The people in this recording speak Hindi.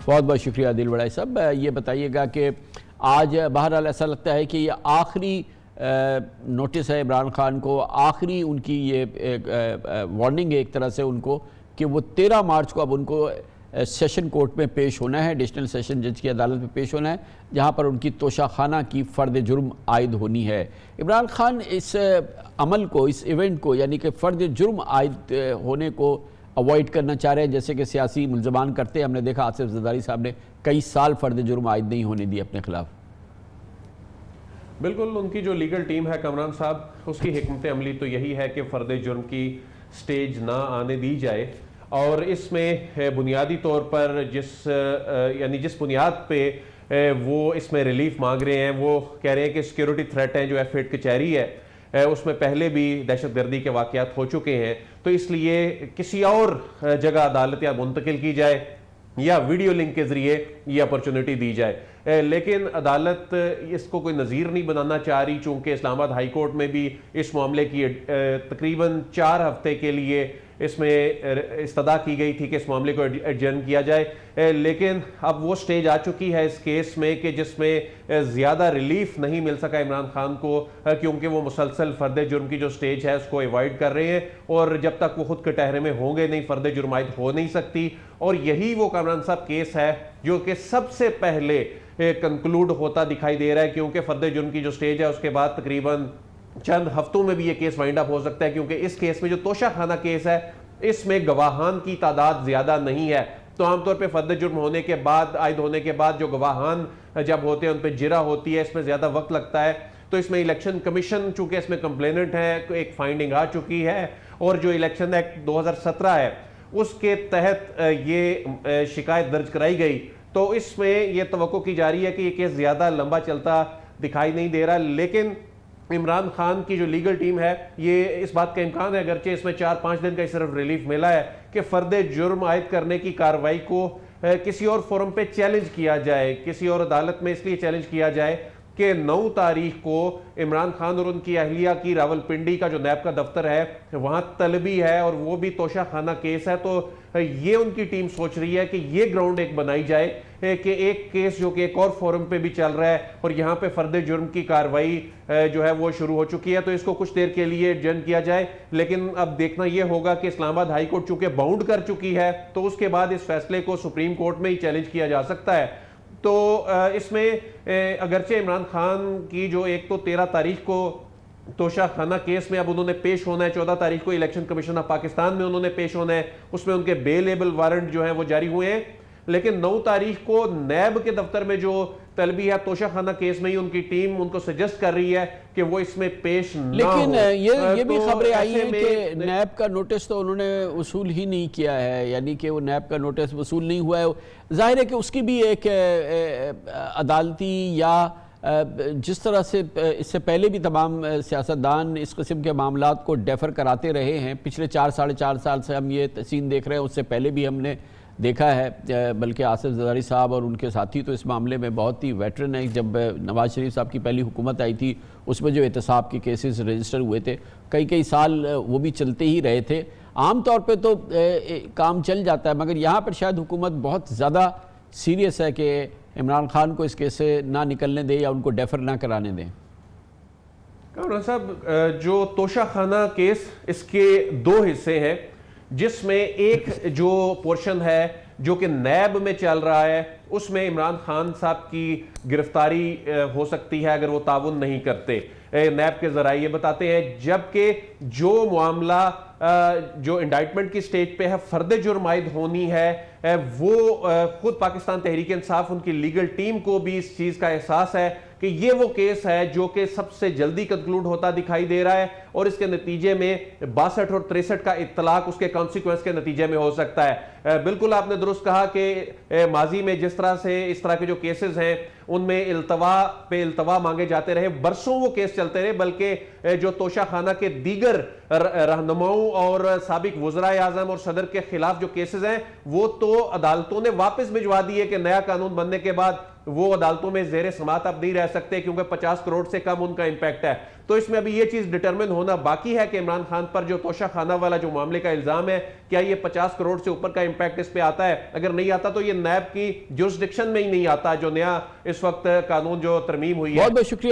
बहुत बहुत शुक्रिया दिल बड़ाई साहब। ये बताइएगा कि आज बहरहाल ऐसा लगता है कि ये आखिरी नोटिस है इमरान खान को, आखिरी उनकी ये वार्निंग है एक तरह से उनको कि वो 13 मार्च को अब उनको सेशन कोर्ट में पेश होना है, एडिशनल सेशन जज की अदालत में पेश होना है, जहां पर उनकी तोशाखाना की फ़र्द जुर्म आयद होनी है। इमरान खान इस अमल को, इस इवेंट को, यानी कि फ़र्द जुर्म आयद होने को अवॉइड करना चाह रहे हैं, जैसे कि सियासी मुल्ज़मान करते हैं। हमने देखा आसिफ ज़रदारी साहब ने कई साल फ़र्द जुर्म आयद नहीं होने दिए अपने खिलाफ। बिल्कुल, उनकी जो लीगल टीम है कमरान साहब, उसकी हिकमत अमली तो यही है कि फ़र्द जुर्म की स्टेज ना आने दी जाए। और इसमें बुनियादी तौर पर जिस बुनियाद पे वो इसमें रिलीफ मांग रहे हैं, वो कह रहे हैं कि सिक्योरिटी थ्रेट है जो F8 कचहरी है, उसमें पहले भी दहशतगर्दी के वाक़यात हो चुके हैं, तो इसलिए किसी और जगह अदालत या मुंतकिल की जाए या वीडियो लिंक के ज़रिए ये अपॉर्चुनिटी दी जाए। लेकिन अदालत इसको कोई नज़ीर नहीं बनाना चाह रही, चूँकि इस्लामाबाद हाई कोर्ट में भी इस मामले की तकरीबन 4 हफ्ते के लिए इसमें इस्तदा की गई थी कि इस मामले को एडजर्न किया जाए। लेकिन अब वो स्टेज आ चुकी है इस केस में कि जिसमें ज़्यादा रिलीफ नहीं मिल सका इमरान खान को, क्योंकि वो मुसलसल फ़र्द जुर्म की जो स्टेज है उसको अवॉइड कर रहे हैं, और जब तक वो खुद कटहरे में होंगे नहीं, फ़र्द जुर्मायत हो नहीं सकती। और यही वो कामरान साहब केस है जो कि सबसे पहले कंक्लूड होता दिखाई दे रहा है, क्योंकि फ़र्द जुर्म की जो स्टेज है उसके बाद तकरीबन चंद हफ्तों में भी ये केस वाइंड अप हो सकता है, क्योंकि इस केस में जो तोशाखाना केस है इसमें गवाहान की तादाद ज्यादा नहीं है। तो आमतौर पे फ़र्द जुर्म होने के बाद, आयद होने के बाद जो गवाहान जब होते हैं उन पर जिरा होती है, इसमें ज्यादा वक्त लगता है। तो इसमें इलेक्शन कमीशन चूंकि इसमें कंप्लेनेंट है, एक फाइंडिंग आ चुकी है, और जो इलेक्शन एक्ट 2017 है उसके तहत ये शिकायत दर्ज कराई गई, तो इसमें यह तवक्को की जा रही है कि ये केस ज्यादा लंबा चलता दिखाई नहीं दे रहा। लेकिन इमरान खान की जो लीगल टीम है, ये इस बात का इम्कान है, अगरचे इसमें 4-5 दिन का सिर्फ रिलीफ मिला है, कि फ़र्द जुर्म आयद करने की कार्रवाई को किसी और फोरम पे चैलेंज किया जाए, किसी और अदालत में इसलिए चैलेंज किया जाए कि 9 तारीख को इमरान खान और उनकी अहलिया की रावलपिंडी का जो नैब का दफ्तर है वहां तलबी है, और वो भी तोशाखाना केस है। तो ये उनकी टीम सोच रही है कि ये ग्राउंड एक बनाई जाए कि एक केस जो कि एक और फोरम पे भी चल रहा है, और यहाँ पे फ़र्द जुर्म की कार्रवाई जो है वो शुरू हो चुकी है, तो इसको कुछ देर के लिए एडजर्न किया जाए। लेकिन अब देखना ये होगा कि इस्लामाबाद हाई कोर्ट चूंकि बाउंड कर चुकी है, तो उसके बाद इस फैसले को सुप्रीम कोर्ट में ही चैलेंज किया जा सकता है। तो इसमें अगरचे इमरान खान की जो एक तो 13 तारीख को तोशाखाना केस में अब उन्होंने पेश होना है, 14 तारीख को इलेक्शन कमीशन ऑफ पाकिस्तान में उन्होंने पेश होना है, उसमें उनके बेलेबल वारंट जो है वो जारी हुए हैं। लेकिन 9 तारीख को नैब के दफ्तर में जो तलबी है तोशाखाना केस में ही उनकी टीम उनको सजेस्ट कर रही है कि वो इसमें पेश ना लेकिन हो। ये भी तो खबरें आई हैं कि में नैब का नोटिस तो उन्होंने वसूल ही नहीं किया है, यानी कि वो नैब का नोटिस वसूल नहीं हुआ है। जाहिर है कि उसकी भी एक अदालती या जिस तरह से इससे पहले भी तमाम सियासतदान इस किस्म के मामलात को डेफर कराते रहे हैं, पिछले 4-4.5 साल से हम ये सीन देख रहे हैं, उससे पहले भी हमने देखा है। बल्कि आसिफ ज़रदारी साहब और उनके साथी तो इस मामले में बहुत ही वेटरन है। जब नवाज शरीफ साहब की पहली हुकूमत आई थी, उसमें जो एहतसाब के केसेस रजिस्टर हुए थे, कई साल वो भी चलते ही रहे थे। आम तौर पे तो काम चल जाता है, मगर यहाँ पर शायद हुकूमत बहुत ज़्यादा सीरियस है कि इमरान खान को इस केस से ना निकलने दें या उनको डेफर ना कराने दें। कामरान साहब, जो तोशाखाना केस, इसके 2 हिस्से हैं, जिसमें एक जो पोर्शन है जो कि नैब में चल रहा है, उसमें इमरान खान साहब की गिरफ्तारी हो सकती है अगर वो ताउन नहीं करते। नैब के जराये ये बताते हैं, जबकि जो मामला जो इंडाइटमेंट की स्टेज पे है, फ़र्द जुर्म आयद होनी है, वो खुद पाकिस्तान तहरीक इंसाफ, उनकी लीगल टीम को भी इस चीज़ का एहसास है कि ये वो केस है जो कि सबसे जल्दी कंक्लूड होता दिखाई दे रहा है, और इसके नतीजे में 62 और 63 का इत्तलाक उसके कॉन्सिक्वेंस के नतीजे में हो सकता है। बिल्कुल आपने दुरुस्त कहा कि माजी में जिस तरह से इस तरह के जो केसेस हैं उनमें इल्तवा पे इल्तवा मांगे जाते रहे, बरसों वो केस चलते रहे, बल्कि जो तोशाखाना के दीगर रहनुमाओं और साबिक वज़राए आज़म और सदर के खिलाफ जो केसेस हैं वो तो तो अदालतों ने वापस भिजवा दिए कि नया कानून बनने के बाद वो अदालतों में जेर समात अब नहीं रह सकते क्योंकि 50 करोड़ से कम उनका इंपैक्ट है। तो इसमें अभी ये चीज डिटरमिन होना बाकी है कि इमरान खान पर जो तोशा खाना वाला जो मामले का इल्जाम है, क्या ये 50 करोड़ से ऊपर का इंपैक्ट इस पे आता है? अगर नहीं आता तो ये नैब की जुरिस्डिक्शन में ही नहीं आता, जो नया इस वक्त कानून जो तरमीम हुई है। बहुत बहुत शुक्रिया।